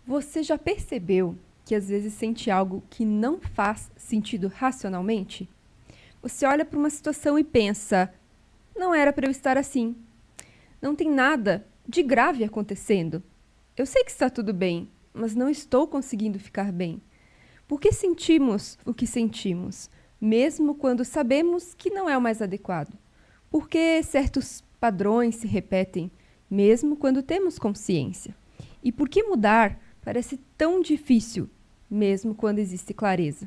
Você já percebeu que às vezes sente algo que não faz sentido racionalmente? Você olha para uma situação e pensa: não era para eu estar assim. Não tem nada de grave acontecendo. Eu sei que está tudo bem, mas não estou conseguindo ficar bem. Por que sentimos o que sentimos, mesmo quando sabemos que não é o mais adequado? Por que certos padrões se repetem, mesmo quando temos consciência? E por que mudar parece tão difícil, mesmo quando existe clareza?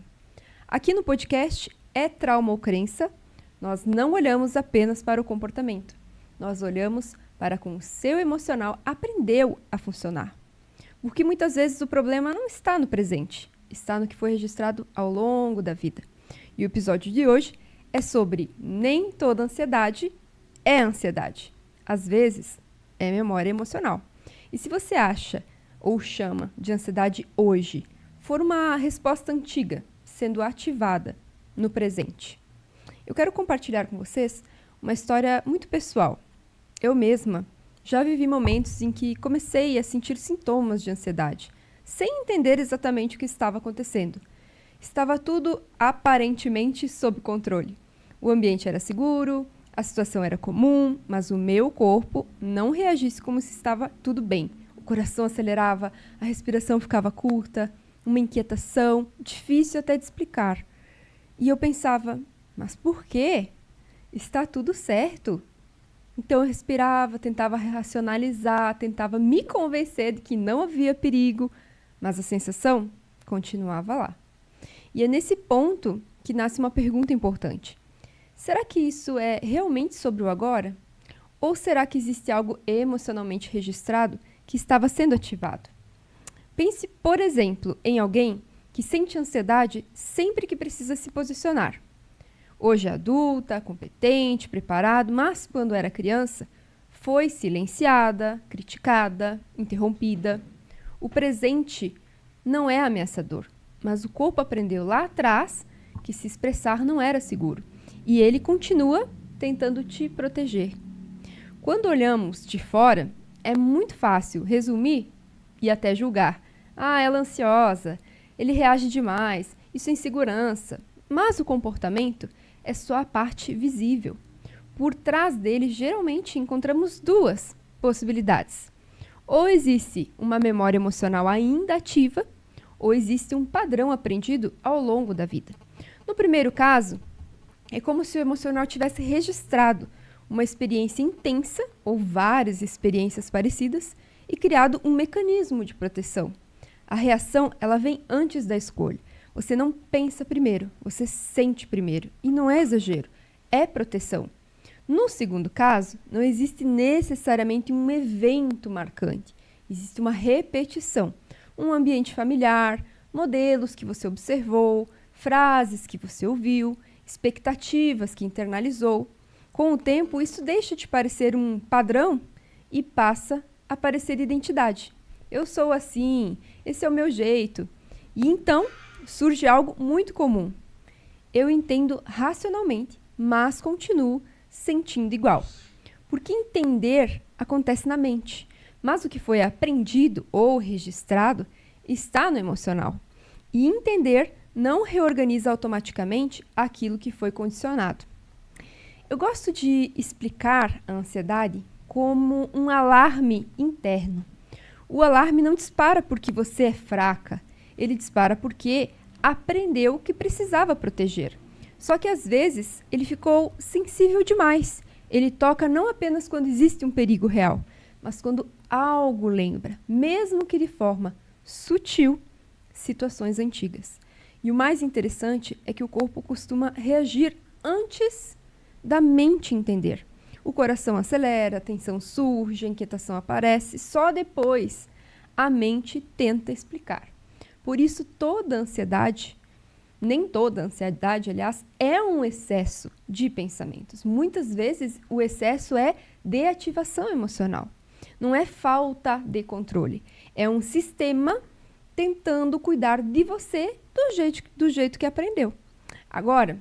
Aqui no podcast É Trauma ou Crença, nós não olhamos apenas para o comportamento. Nós olhamos para como o seu emocional aprendeu a funcionar. Porque muitas vezes o problema não está no presente, está no que foi registrado ao longo da vida. E o episódio de hoje é sobre nem toda ansiedade é ansiedade. Às vezes, é memória emocional. E se você acha ou chama de ansiedade hoje, for uma resposta antiga sendo ativada no presente. Eu quero compartilhar com vocês uma história muito pessoal. Eu mesma já vivi momentos em que comecei a sentir sintomas de ansiedade, sem entender exatamente o que estava acontecendo. Estava tudo aparentemente sob controle. O ambiente era seguro, a situação era comum, mas o meu corpo não reagisse como se estava tudo bem. O coração acelerava, a respiração ficava curta, uma inquietação, difícil até de explicar. E eu pensava, mas por quê? Está tudo certo. Então eu respirava, tentava racionalizar, tentava me convencer de que não havia perigo, mas a sensação continuava lá. E é nesse ponto que nasce uma pergunta importante. Será que isso é realmente sobre o agora? Ou será que existe algo emocionalmente registrado que estava sendo ativado? Pense, por exemplo, em alguém que sente ansiedade sempre que precisa se posicionar. Hoje é adulta, competente, preparado, mas quando era criança, foi silenciada, criticada, interrompida. O presente não é ameaçador, mas o corpo aprendeu lá atrás que se expressar não era seguro. E ele continua tentando te proteger. Quando olhamos de fora, é muito fácil resumir e até julgar. Ela é ansiosa, ele reage demais, isso é insegurança. Mas o comportamento é só a parte visível. Por trás dele, geralmente, encontramos duas possibilidades. Ou existe uma memória emocional ainda ativa, ou existe um padrão aprendido ao longo da vida. No primeiro caso, é como se o emocional tivesse registrado uma experiência intensa ou várias experiências parecidas e criado um mecanismo de proteção. A reação, ela vem antes da escolha. Você não pensa primeiro, você sente primeiro. E não é exagero, é proteção. No segundo caso, não existe necessariamente um evento marcante. Existe uma repetição. Um ambiente familiar, modelos que você observou, frases que você ouviu, expectativas que internalizou. Com o tempo, isso deixa de parecer um padrão e passa a parecer identidade. Eu sou assim, esse é o meu jeito. E então surge algo muito comum. Eu entendo racionalmente, mas continuo sentindo igual. Porque entender acontece na mente, mas o que foi aprendido ou registrado está no emocional. E entender não reorganiza automaticamente aquilo que foi condicionado. Eu gosto de explicar a ansiedade como um alarme interno. O alarme não dispara porque você é fraca, ele dispara porque aprendeu que precisava proteger. Só que às vezes ele ficou sensível demais. Ele toca não apenas quando existe um perigo real, mas quando algo lembra, mesmo que de forma sutil, situações antigas. E o mais interessante é que o corpo costuma reagir antes da mente entender. O coração acelera, a tensão surge, a inquietação aparece, só depois a mente tenta explicar. Por isso, nem toda ansiedade, aliás, é um excesso de pensamentos. Muitas vezes, o excesso é de ativação emocional. Não é falta de controle. É um sistema tentando cuidar de você do jeito que aprendeu. Agora,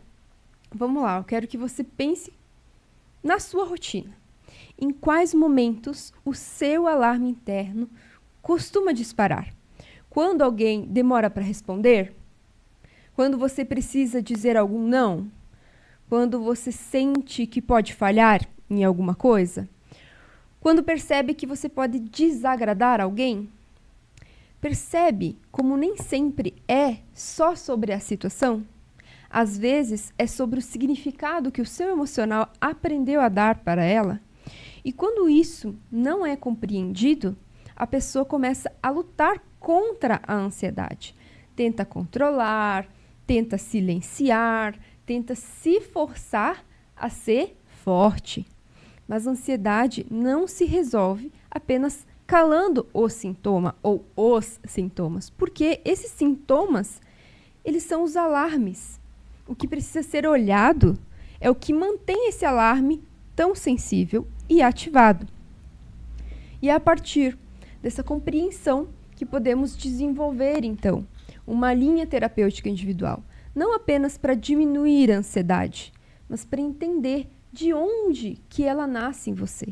vamos lá, eu quero que você pense na sua rotina. Em quais momentos o seu alarme interno costuma disparar? Quando alguém demora para responder? Quando você precisa dizer algum não? Quando você sente que pode falhar em alguma coisa? Quando percebe que você pode desagradar alguém? Percebe como nem sempre é só sobre a situação? Às vezes é sobre o significado que o seu emocional aprendeu a dar para ela. E quando isso não é compreendido, a pessoa começa a lutar contra a ansiedade. Tenta controlar, tenta silenciar, tenta se forçar a ser forte. Mas a ansiedade não se resolve apenas calando o sintoma ou os sintomas, porque esses sintomas, eles são os alarmes. O que precisa ser olhado é o que mantém esse alarme tão sensível e ativado. E é a partir dessa compreensão que podemos desenvolver, então, uma linha terapêutica individual, não apenas para diminuir a ansiedade, mas para entender de onde que ela nasce em você.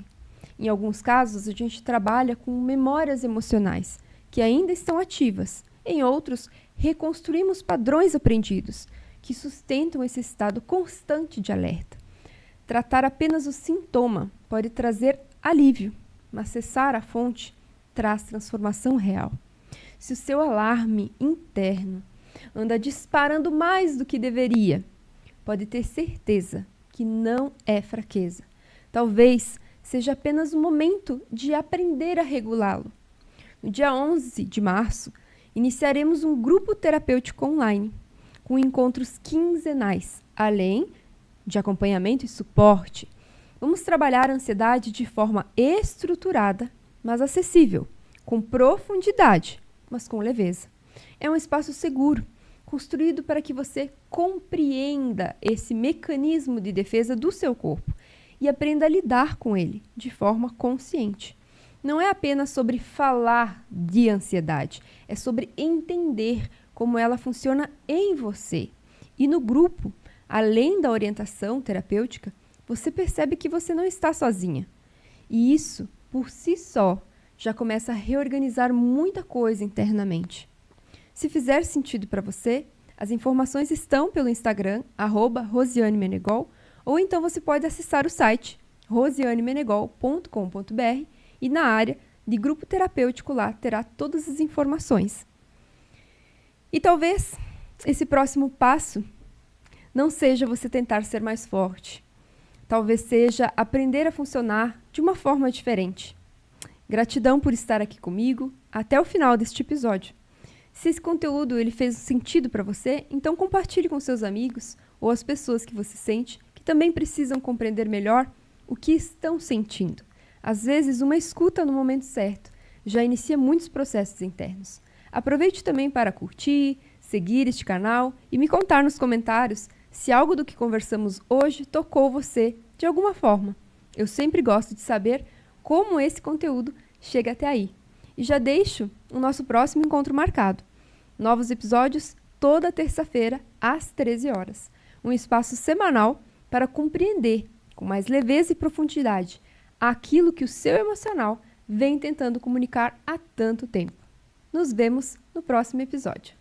Em alguns casos, a gente trabalha com memórias emocionais que ainda estão ativas. Em outros, reconstruímos padrões aprendidos que sustentam esse estado constante de alerta. Tratar apenas o sintoma pode trazer alívio, mas cessar a fonte traz transformação real. Se o seu alarme interno anda disparando mais do que deveria, pode ter certeza que não é fraqueza. Talvez seja apenas o momento de aprender a regulá-lo. No dia 11 de março, iniciaremos um grupo terapêutico online, com encontros quinzenais, além de acompanhamento e suporte. Vamos trabalhar a ansiedade de forma estruturada, mas acessível, com profundidade, mas com leveza. É um espaço seguro, construído para que você compreenda esse mecanismo de defesa do seu corpo e aprenda a lidar com ele de forma consciente. Não é apenas sobre falar de ansiedade, é sobre entender como ela funciona em você. E no grupo, além da orientação terapêutica, você percebe que você não está sozinha. E isso, por si só, já começa a reorganizar muita coisa internamente. Se fizer sentido para você, as informações estão pelo Instagram, @RosianeMenegol, ou então você pode acessar o site rosianemenegol.com.br e na área de grupo terapêutico lá terá todas as informações. E talvez esse próximo passo não seja você tentar ser mais forte. Talvez seja aprender a funcionar de uma forma diferente. Gratidão por estar aqui comigo até o final deste episódio. Se esse conteúdo ele fez sentido para você, então compartilhe com seus amigos ou as pessoas que você sente que também precisam compreender melhor o que estão sentindo. Às vezes, uma escuta no momento certo já inicia muitos processos internos. Aproveite também para curtir, seguir este canal e me contar nos comentários se algo do que conversamos hoje tocou você de alguma forma. Eu sempre gosto de saber como esse conteúdo chega até aí. E já deixo o nosso próximo encontro marcado. Novos episódios toda terça-feira às 13 horas. Um espaço semanal para compreender com mais leveza e profundidade aquilo que o seu emocional vem tentando comunicar há tanto tempo. Nos vemos no próximo episódio.